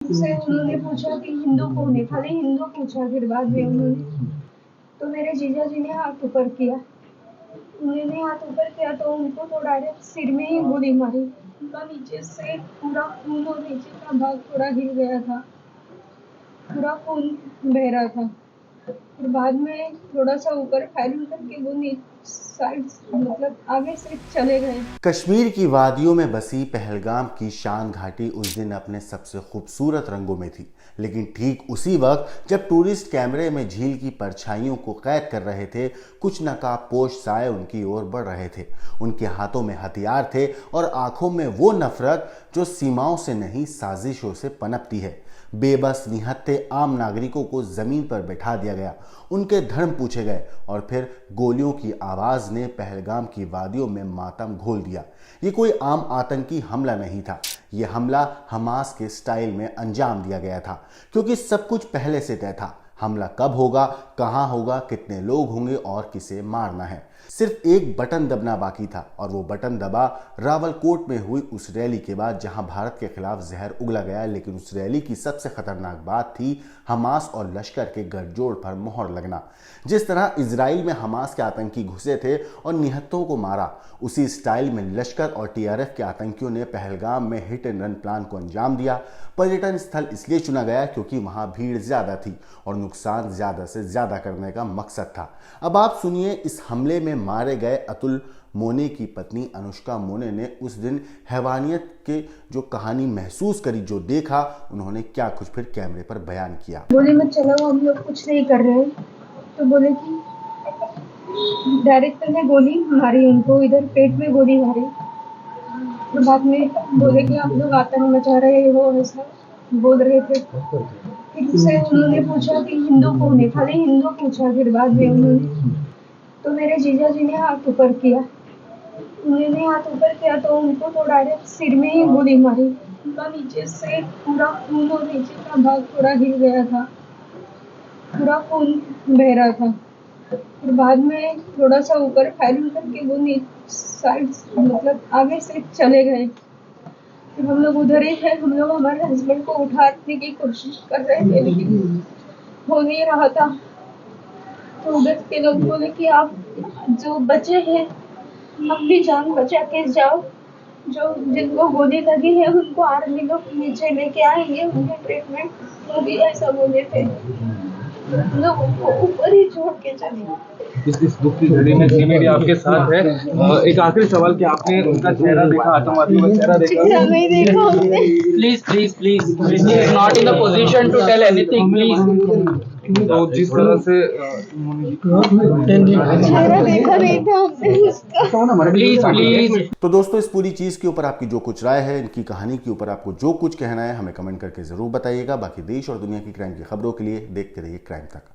से उन्होंने पूछा कि हिंदू कौन है, खाली हिंदू पूछा। फिर बाद में उन्होंने तो मेरे जीजा जी ने हाथ ऊपर किया। उन्होंने हाथ ऊपर किया तो उनको तो डायरेक्ट सिर में ही गोली मारी। उनका नीचे से पूरा खून और नीचे का भाग थोड़ा हिल गया था, पूरा खून बह रहा था। फिर बाद में थोड़ा सा ऊपर फायरिंग करके वो साइड मतलब आगे से चले गए। कश्मीर की वादियों में बसी पहलगाम की शान घाटी उस दिन अपने सबसे खूबसूरत रंगों में थी, लेकिन ठीक उसी वक्त जब टूरिस्ट कैमरे में झील की परछाइयों को कैद कर रहे थे, कुछ नकाबपोश साए उनकी ओर बढ़ रहे थे। उनके हाथों में हथियार थे और आंखों में वो नफरत जो सीमाओं से नहीं साजिशों से पनपती है। बेबस निहत्थे आम नागरिकों को जमीन पर बैठा दिया गया, उनके धर्म पूछे गए और फिर गोलियों की आवाज ने पहलगाम की वादियों में मातम घोल दिया। ये कोई आम आतंकी हमला नहीं था, ये हमला हमास के स्टाइल में अंजाम दिया गया था, क्योंकि सब कुछ पहले से तय था। हमला कब होगा, कहां होगा, कितने लोग होंगे और किसे मारना है। सिर्फ एक बटन दबना बाकी था और वो बटन दबा रावलकोट में हुई उस रैली के बाद, जहां भारत के खिलाफ जहर उगला गया। लेकिन उस रैली की सबसे खतरनाक बात थी हमास और लश्कर के गठजोड़ पर मोहर लगना। जिस तरह इजराइल में हमास के आतंकी घुसे थे और निहत्तों को मारा, उसी स्टाइल में लश्कर और टीआरएफ के आतंकियों ने पहलगाम में हिट एंड रन प्लान को अंजाम दिया। पर्यटन स्थल इसलिए चुना गया क्योंकि वहां भीड़ ज्यादा थी और नुकसान ज्यादा से ज्यादा करने का मकसद था। अब आप सुनिए, इस हमले में मारे गए अतुल मोने की पत्नी अनुष्का मोने ने उस दिन हैवानियत के जो कहानी महसूस करी, जो देखा, उन्होंने क्या कुछ फिर कैमरे पर बयान किया। बोले मत चलो, हम लोग कुछ नहीं कर रहे। तो बोले कि डायरेक्टर ने गोली मारी उनको, इधर पेट में गोली मारी। तो बाद में बोले कि आप लोग आतंक मचा रहे हो, ऐसा बोल रहे थे। फिर से उन्होंने पूछा कि हिंदू कौन है, खाली हिंदू पूछा। फिर बाद में उन्होंने तो मेरे जीजा जी ने हाथ ऊपर किया। उन्होंने हाथ ऊपर किया तो उनको तो डायरेक्ट सिर में ही गोली मारी। उनका नीचे से पूरा खून और नीचे का भाग थोड़ा हिल गया था, पूरा खून बह रहा था। फिर बाद में थोड़ा सा ऊपर फायरिंग करके वो साइड मतलब आगे से चले गए। फिर हम लोग उधर ही थे। हम लोग हमारे हस्बैंड को उठाने की कोशिश कर रहे थे, लेकिन हो नहीं रहा था। तो उधर के लोग बोले कि आप जो बचे हैं अपनी जान बचा के जाओ, जो जिनको गोली लगी है उनको आर्मी लोग नीचे लेके आएंगे, उनके ट्रीटमेंट होगी, ऐसा बोले थे। लोग उनको ऊपर ही छोड़ के चले। इस दुख की घड़ी में जी मीडिया आपके साथ है। एक आखिरी सवाल कि आपने उनका चेहरा देखा, आतंकवादियों का चेहरा देखा? चेहरा नहीं देखा हमने। Please not in a position to tell anything, please. तो जिस तरह से चेहरा देखा नहीं था हमने उसका। प्लीज तो दोस्तों, इस पूरी चीज के ऊपर आपकी जो कुछ राय है, इनकी कहानी के ऊपर आपको जो कुछ कहना है, हमें कमेंट करके जरूर बताइएगा। बाकी देश और दुनिया की क्राइम की खबरों के लिए देखते रहिए क्राइम तक।